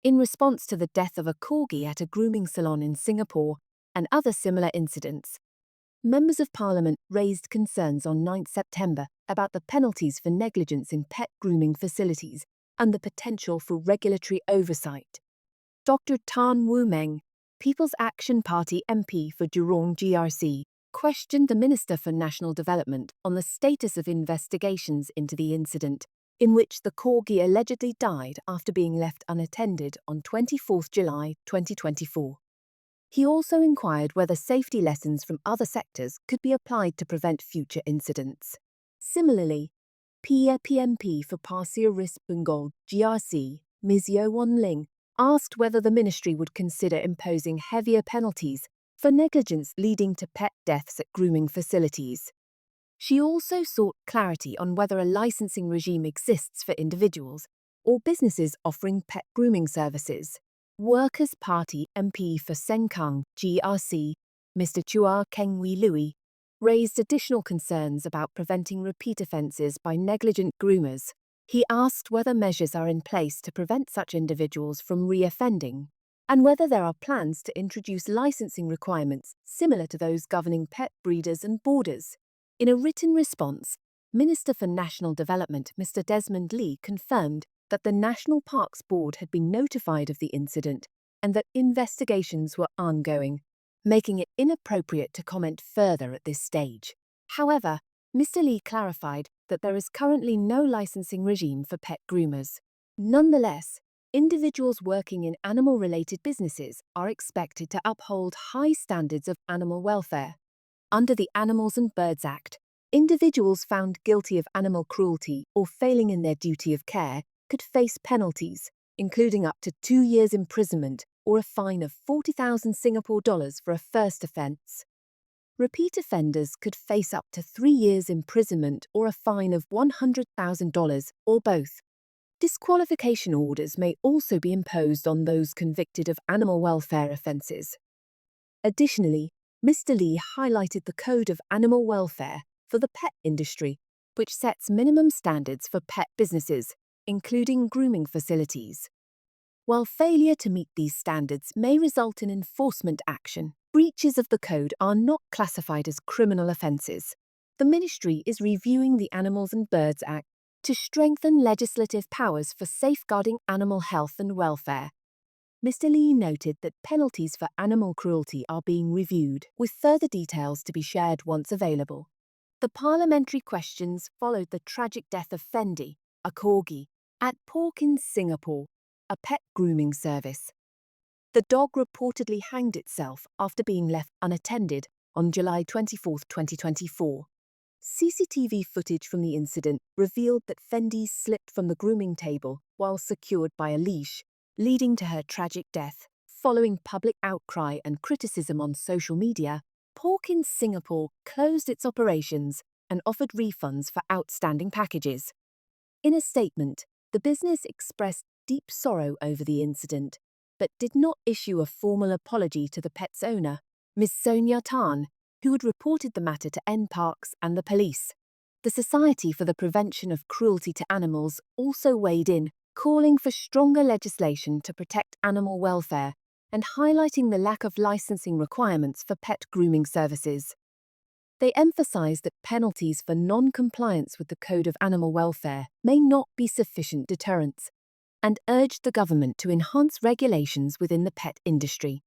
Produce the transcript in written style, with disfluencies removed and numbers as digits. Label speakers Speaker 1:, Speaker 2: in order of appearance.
Speaker 1: in response to the death of a corgi at a grooming salon in Singapore and other similar incidents. Members of Parliament raised concerns on 9 September about the penalties for negligence in pet grooming facilities and the potential for regulatory oversight. Dr. Tan Wu Meng, People's Action Party MP for Jurong GRC, questioned the Minister for National Development on the status of investigations into the incident, in which the corgi allegedly died after being left unattended on 24 July 2024. He also inquired whether safety lessons from other sectors could be applied to prevent future incidents. Similarly, PMP for Pasir Ris Punggol GRC, Ms Yeo Wan Ling, asked whether the ministry would consider imposing heavier penalties for negligence leading to pet deaths at grooming facilities. She also sought clarity on whether a licensing regime exists for individuals or businesses offering pet grooming services. Workers' Party MP for Sengkang GRC, Mr. Chua Kheng Wee Louis, raised additional concerns about preventing repeat offences by negligent groomers. He asked whether measures are in place to prevent such individuals from reoffending, and whether there are plans to introduce licensing requirements similar to those governing pet breeders and boarders. In a written response, Minister for National Development Mr. Desmond Lee confirmed that the National Parks Board had been notified of the incident and that investigations were ongoing, making it inappropriate to comment further at this stage. However, Mr. Lee clarified that there is currently no licensing regime for pet groomers. Nonetheless, individuals working in animal-related businesses are expected to uphold high standards of animal welfare. Under the Animals and Birds Act, individuals found guilty of animal cruelty or failing in their duty of care could face penalties, including up to 2 years imprisonment or a fine of 40,000 Singapore dollars for a first offence. Repeat offenders could face up to 3 years imprisonment or a fine of $100,000 or both. Disqualification orders may also be imposed on those convicted of animal welfare offences. Additionally, Mr. Lee highlighted the Code of Animal Welfare for the pet industry, which sets minimum standards for pet businesses, including grooming facilities. While failure to meet these standards may result in enforcement action, breaches of the code are not classified as criminal offences. The ministry is reviewing the Animals and Birds Act to strengthen legislative powers for safeguarding animal health and welfare. Mr. Lee noted that penalties for animal cruelty are being reviewed, with further details to be shared once available. The parliamentary questions followed the tragic death of Fendi, a corgi, at Pawkins, Singapore, a pet grooming service. The dog reportedly hanged itself after being left unattended on July 24, 2024. CCTV footage from the incident revealed that Fendi slipped from the grooming table while secured by a leash, leading to her tragic death. Following public outcry and criticism on social media, Pawkins Singapore closed its operations and offered refunds for outstanding packages. In a statement, the business expressed deep sorrow over the incident, but did not issue a formal apology to the pet's owner, Ms Sonia Tan, who had reported the matter to NParks and the police. The Society for the Prevention of Cruelty to Animals also weighed in, calling for stronger legislation to protect animal welfare and highlighting the lack of licensing requirements for pet grooming services. They emphasised that penalties for non-compliance with the Code of Animal Welfare may not be sufficient deterrents, and urged the government to enhance regulations within the pet industry.